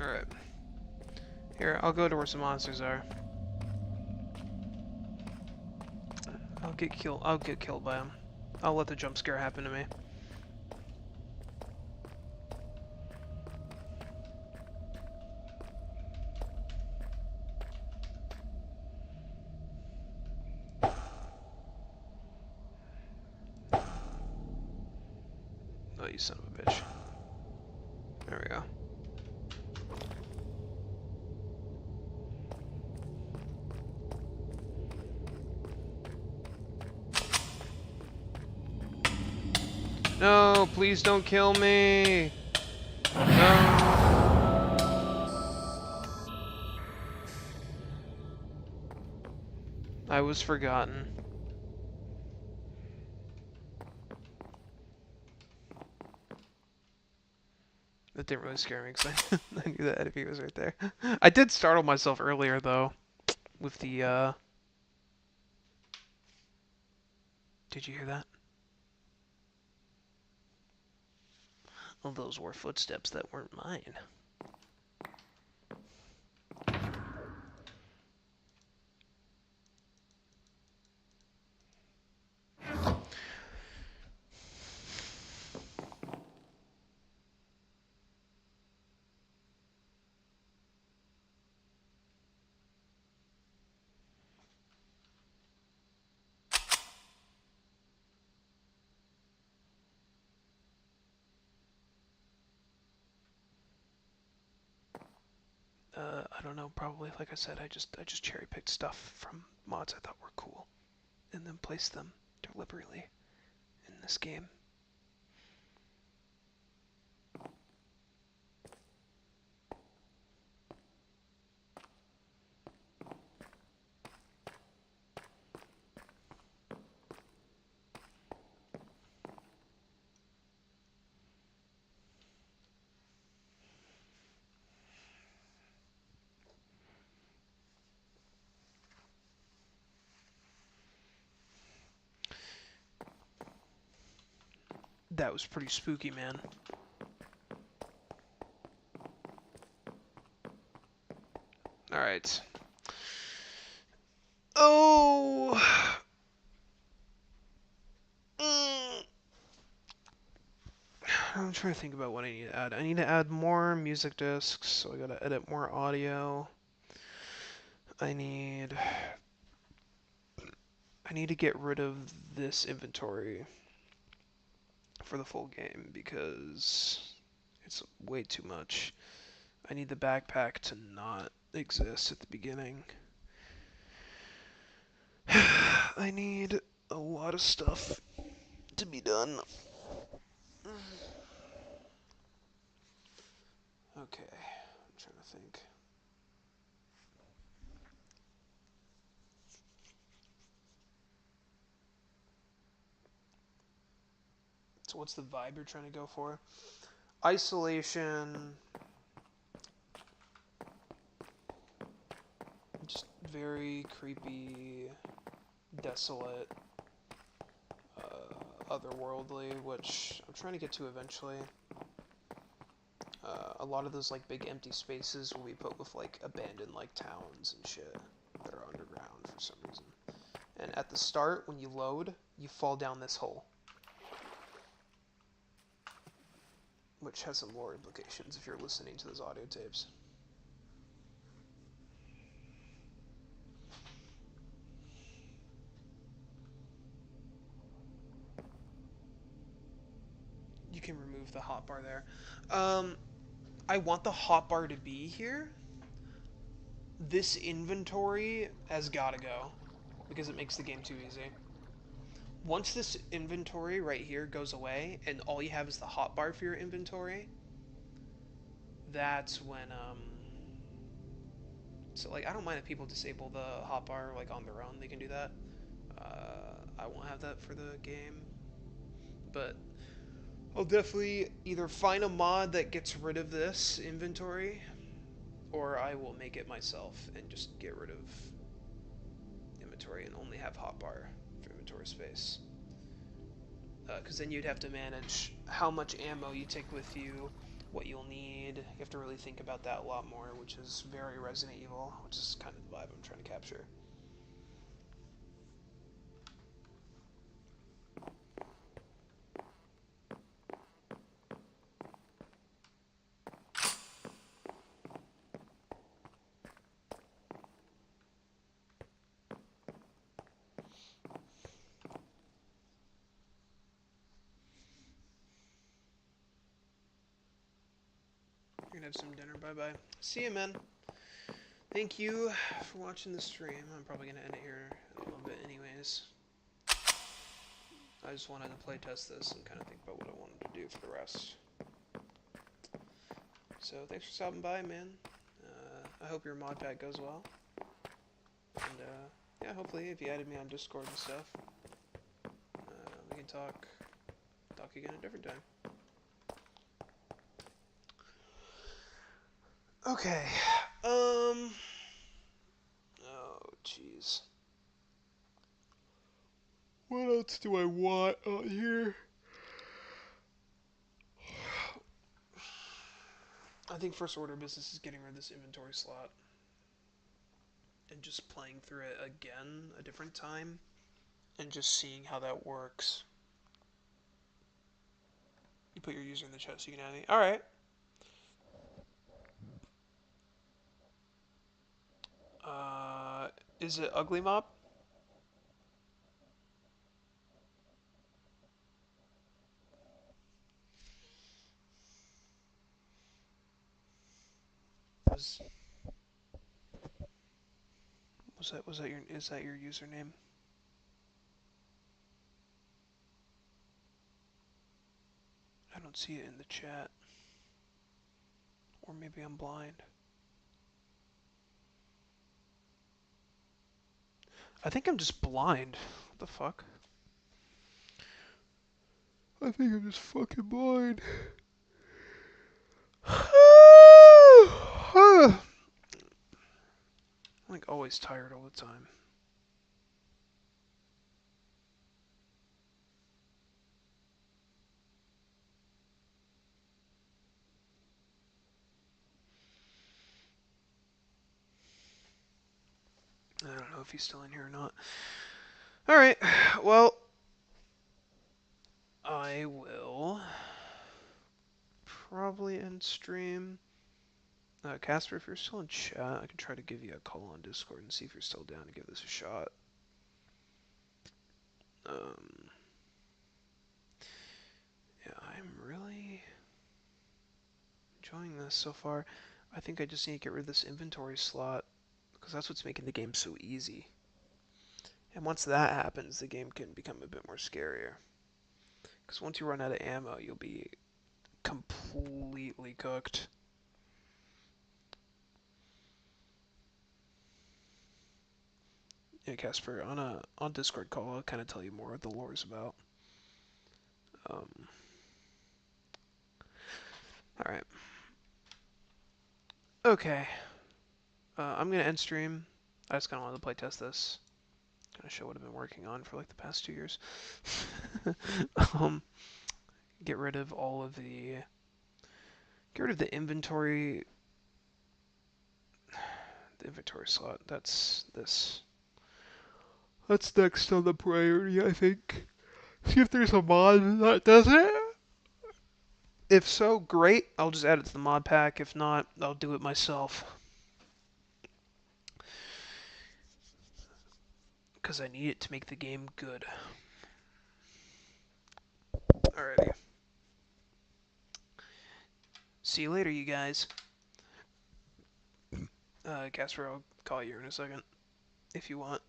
Alright. Here, I'll go to where some monsters are. I'll get killed by them. I'll let the jump scare happen to me. Oh, you son of a bitch. There we go. No, please don't kill me. No. I was forgotten. That didn't really scare me because I knew that enemy was right there. I did startle myself earlier though, with the Did you hear that? Well, those were footsteps that weren't mine. I don't know, probably, like I said, I just cherry picked stuff from mods I thought were cool, and then placed them deliberately in this game. That was pretty spooky, man. Alright. Oh! I'm trying to think about what I need to add. I need to add more music discs, so I gotta edit more audio. I need to get rid of this inventory for the full game because It's way too much. I need the backpack to not exist at the beginning. I need a lot of stuff to be done. Okay, I'm trying to think. So what's the vibe you're trying to go for? Isolation. Just very creepy, desolate, otherworldly, which I'm trying to get to eventually. A lot of those like big empty spaces will be put with like abandoned like towns and shit that are underground for some reason. And at the start, when you load, you fall down this hole, which has some lore implications if you're listening to those audio tapes. You can remove the hotbar there. I want the hotbar to be here. This inventory has got to go because it makes the game too easy. Once this inventory right here goes away and all you have is the hotbar for your inventory, that's when so like I don't mind if people disable the hotbar like on their own, they can do that. I won't have that for the game, but I'll definitely either find a mod that gets rid of this inventory, or I will make it myself and just get rid of inventory and only have hotbar for inventory space. Because then you'd have to manage how much ammo you take with you, what you'll need. You have to really think about that a lot more, which is very Resident Evil, which is kind of the vibe I'm trying to capture. You're gonna have some dinner. Bye-bye. See you, man. Thank you for watching the stream. I'm probably gonna end it here in a little bit anyways. I just wanted to play test this and kind of think about what I wanted to do for the rest. So thanks for stopping by, man. I hope your mod pack goes well. And yeah, hopefully if you added me on Discord and stuff, we can talk again at a different time. Okay. Oh, jeez. What else do I want out here? I think first order of business is getting rid of this inventory slot and just playing through it again a different time and just seeing how that works. You put your user in the chat so you can add me. Alright. Is it Ugly Mob? Is that your username? I don't see it in the chat. Or maybe I'm blind. I think I'm just blind. What the fuck? I think I'm just fucking blind. I'm like always tired all the time. I don't know if he's still in here or not. Alright, well, I will probably end stream. Casper, if you're still in chat, I can try to give you a call on Discord and see if you're still down to give this a shot. Yeah, I'm really enjoying this so far. I think I just need to get rid of this inventory slot, because that's what's making the game so easy. And once that happens, the game can become a bit more scarier. Because once you run out of ammo, you'll be completely cooked. Yeah, Casper, on Discord call, I'll kind of tell you more what the lore's about. Alright. Okay. I'm gonna end stream. I just kind of wanted to playtest this. Kind of show what I've been working on for like the past 2 years. Get rid of all of the... Get rid of the inventory... The inventory slot. That's this. That's next on the priority, I think. See if there's a mod that does it. If so, great. I'll just add it to the mod pack. If not, I'll do it myself. Because I need it to make the game good. Alrighty. See you later, you guys. Casper, I'll call you in a second. If you want.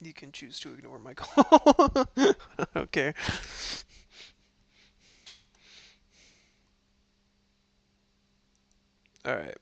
You can choose to ignore my call. Okay. Alright.